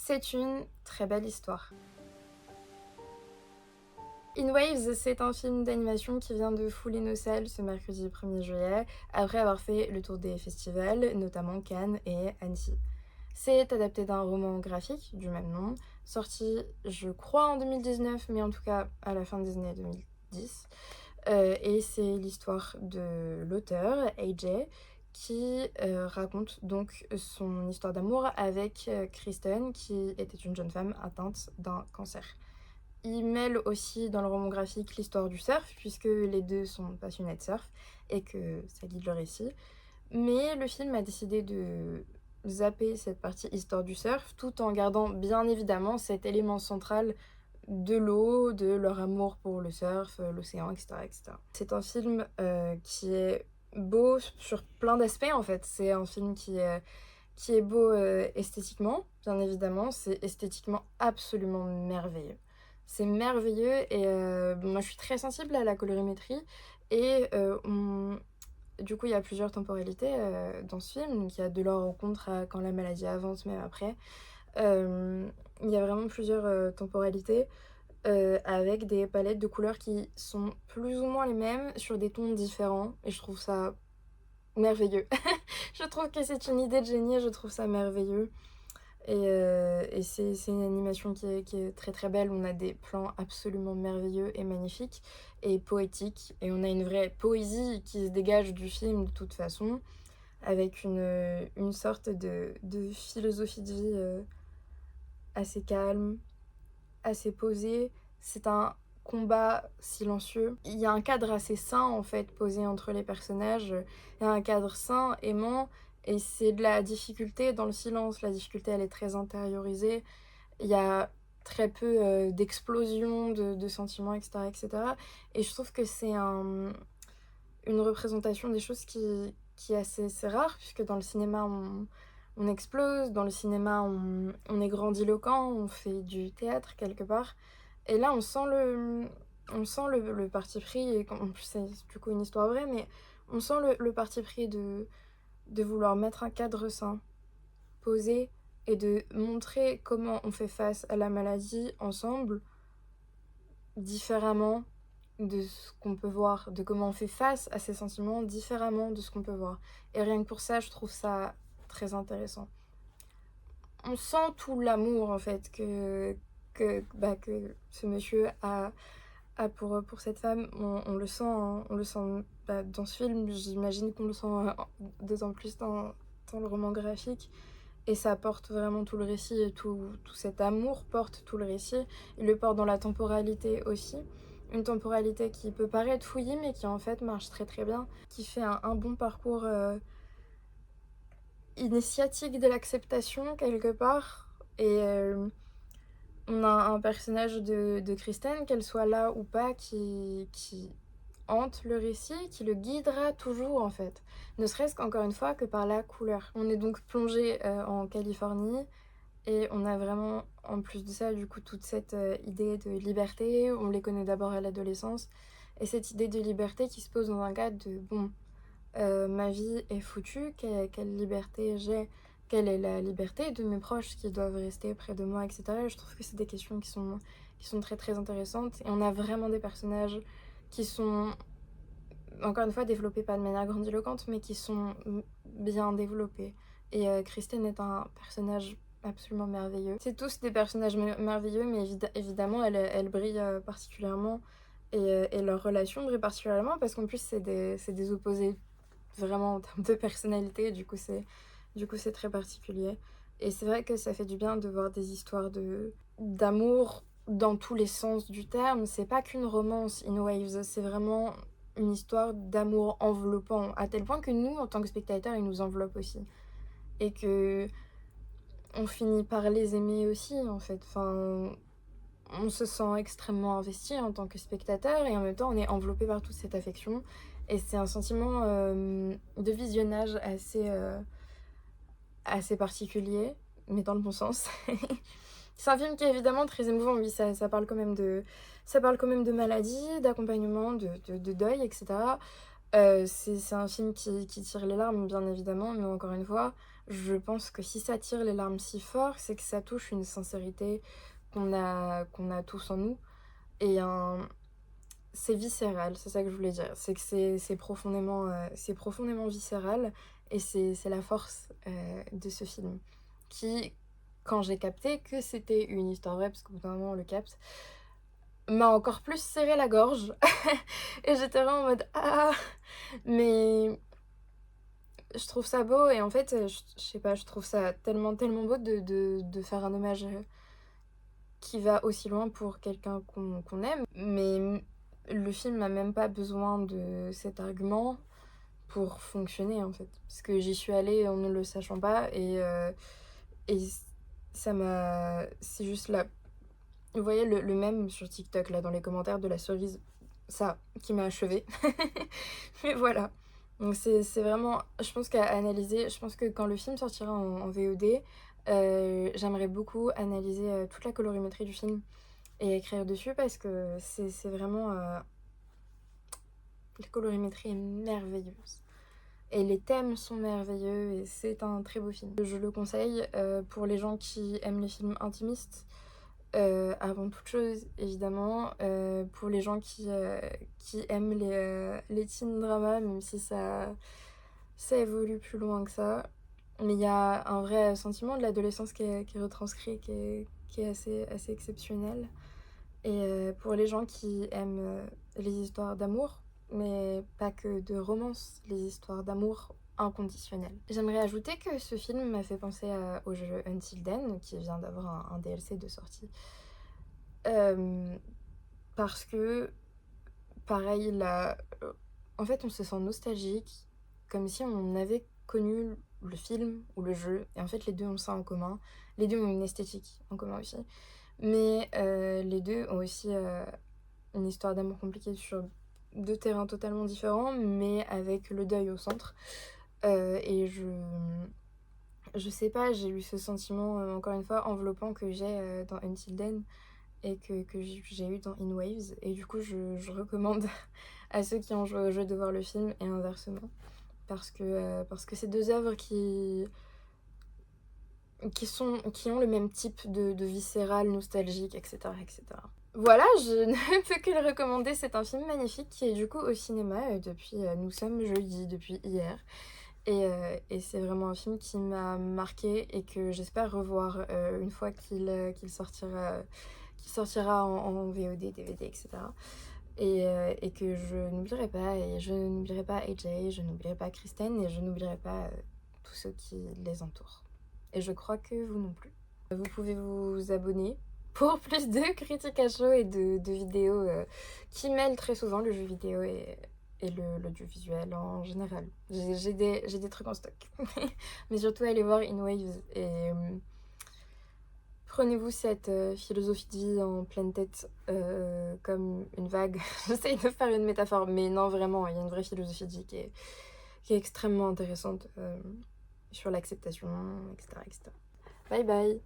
C'est une très belle histoire. In Waves, c'est un film d'animation qui vient de fouler nos salles ce mercredi 1er juillet, après avoir fait le tour des festivals, notamment Cannes et Annecy. C'est adapté d'un roman graphique du même nom, sorti je crois en 2019, mais en tout cas à la fin des années 2010. Et c'est l'histoire de l'auteur, AJ, qui raconte donc son histoire d'amour avec Kristen, qui était une jeune femme atteinte d'un cancer. Il mêle aussi dans le roman graphique l'histoire du surf, puisque les deux sont passionnés de surf et que ça guide le récit. Mais le film a décidé de zapper cette partie histoire du surf, tout en gardant bien évidemment cet élément central de l'eau, de leur amour pour le surf, l'océan, etc., etc. C'est un film qui est beau sur plein d'aspects en fait. C'est un film qui est beau esthétiquement, bien évidemment. C'est esthétiquement absolument merveilleux. C'est merveilleux et moi je suis très sensible à la colorimétrie et du coup il y a plusieurs temporalités dans ce film. Donc il y a de leur rencontre à quand la maladie avance, même après. Il y a vraiment plusieurs temporalités avec des palettes de couleurs qui sont plus ou moins les mêmes sur des tons différents et je trouve ça merveilleux. Je trouve que c'est une idée de génie, je trouve ça merveilleux. Et c'est une animation qui est très très belle. On a des plans absolument merveilleux et magnifiques et poétiques. Et on a une vraie poésie qui se dégage du film de toute façon, avec une sorte de philosophie de vie assez calme, assez posée. C'est un combat silencieux. Il y a un cadre assez sain en fait posé entre les personnages. Il y a un cadre sain, aimant, et c'est de la difficulté dans le silence. La difficulté elle est très intériorisée. Il y a très peu d'explosions de sentiments, etc., etc. Et je trouve que c'est une représentation des choses qui est assez rare, puisque dans le cinéma on explose, dans le cinéma on est grandiloquent, on fait du théâtre quelque part. Et là on sent le parti pris, et en plus c'est du coup une histoire vraie, mais on sent le parti pris de vouloir mettre un cadre sain, posé, et de montrer comment on fait face à la maladie ensemble, différemment de ce qu'on peut voir, de comment on fait face à ces sentiments différemment de ce qu'on peut voir. Et rien que pour ça, je trouve ça très intéressant. On sent tout l'amour en fait que ce monsieur a pour cette femme. On le sent, hein, on le sent dans ce film, j'imagine qu'on le sent d'autant plus dans le roman graphique. Et ça porte vraiment tout le récit, et tout cet amour porte tout le récit. Il le porte dans la temporalité aussi. Une temporalité qui peut paraître fouillie, mais qui en fait marche très très bien. Qui fait un bon parcours initiatique de l'acceptation quelque part. Et on a un personnage de Kristen, qu'elle soit là ou pas, qui hante le récit, qui le guidera toujours en fait. Ne serait-ce qu'encore une fois que par la couleur. On est donc plongé en Californie et on a vraiment en plus de ça du coup toute cette idée de liberté. On les connaît d'abord à l'adolescence et cette idée de liberté qui se pose dans un cadre de bon, ma vie est foutue, quelle liberté j'ai, quelle est la liberté de mes proches qui doivent rester près de moi, etc. Et je trouve que c'est des questions qui sont très très intéressantes et on a vraiment des personnages qui sont encore une fois développés pas de manière grandiloquente mais qui sont bien développés. Et Kristen est un personnage absolument merveilleux. C'est tous des personnages merveilleux, mais évidemment elle brille particulièrement et leur relation brille particulièrement parce qu'en plus c'est des opposés vraiment en termes de personnalité, du coup c'est très particulier. Et c'est vrai que ça fait du bien de voir des histoires d'amour dans tous les sens du terme. C'est pas qu'une romance in Waves, c'est vraiment une histoire d'amour enveloppant, à tel point que nous, en tant que spectateurs, ils nous enveloppent aussi. Et que on finit par les aimer aussi, en fait. Enfin, on se sent extrêmement investi en tant que spectateur et en même temps on est enveloppé par toute cette affection et c'est un sentiment de visionnage assez particulier, mais dans le bon sens. C'est un film qui est évidemment très émouvant, oui, ça parle quand même de maladie, d'accompagnement, de deuil, etc. C'est un film qui tire les larmes, bien évidemment, mais encore une fois, je pense que si ça tire les larmes si fort, c'est que ça touche une sincérité qu'on a tous en nous et c'est viscéral, c'est ça que je voulais dire. C'est que c'est profondément viscéral et c'est la force, de ce film qui, quand j'ai capté que c'était une histoire vraie, parce qu'au bout d'un moment on le capte, m'a encore plus serré la gorge et j'étais vraiment en mode: «Ah!» mais je trouve ça beau et en fait, je sais pas, je trouve ça tellement beau de faire un hommage, qui va aussi loin pour quelqu'un qu'on aime. Mais le film a même pas besoin de cet argument pour fonctionner, en fait. Parce que j'y suis allée en ne le sachant pas et ça m'a c'est juste là vous voyez le mème sur TikTok, là, dans les commentaires de la cerise? Ça, qui m'a achevée. Mais voilà. Donc c'est vraiment je pense qu'à analyser je pense que quand le film sortira en VOD, j'aimerais beaucoup analyser, toute la colorimétrie du film et écrire dessus parce que c'est vraiment, la colorimétrie est merveilleuse et les thèmes sont merveilleux et c'est un très beau film. Je le conseille, pour les gens qui aiment les films intimistes, avant toute chose évidemment, pour les gens qui aiment les teen dramas, même si ça évolue plus loin que ça. Mais il y a un vrai sentiment de l'adolescence qui est retranscrit, qui est assez exceptionnel. Et pour les gens qui aiment les histoires d'amour, mais pas que de romance, les histoires d'amour inconditionnel. J'aimerais ajouter que ce film m'a fait penser au jeu Until Dawn, qui vient d'avoir un DLC de sortie. Parce que, pareil, là, en fait, on se sent nostalgique, comme si on avait connu le film ou le jeu, et en fait, les deux ont ça en commun. Les deux ont une esthétique en commun aussi. Mais les deux ont aussi une histoire d'amour compliquée sur deux terrains totalement différents, mais avec le deuil au centre. Et je sais pas, j'ai eu ce sentiment, encore une fois, enveloppant que j'ai dans Until Dawn et que j'ai eu dans In Waves. Et du coup, je recommande à ceux qui ont joué au jeu de voir le film et inversement. Parce que c'est deux œuvres qui ont le même type de viscéral, nostalgique, etc., etc. Voilà, je ne peux que le recommander. C'est un film magnifique qui est du coup au cinéma depuis, nous sommes jeudi, depuis hier. Et c'est vraiment un film qui m'a marqué et que j'espère revoir une fois qu'il sortira en VOD, DVD, etc. Et que je n'oublierai pas, et je n'oublierai pas AJ, je n'oublierai pas Kristen et je n'oublierai pas tous ceux qui les entourent. Et je crois que vous non plus. Vous pouvez vous abonner pour plus de critiques à chaud et de vidéos qui mêlent très souvent le jeu vidéo et l'audiovisuel en général. J'ai des trucs en stock. Mais surtout, allez voir In Waves et prenez-vous cette philosophie de vie en pleine tête comme une vague. J'essaye de faire une métaphore, mais non, vraiment, il y a une vraie philosophie de vie qui est extrêmement intéressante sur l'acceptation, etc., etc. Bye bye!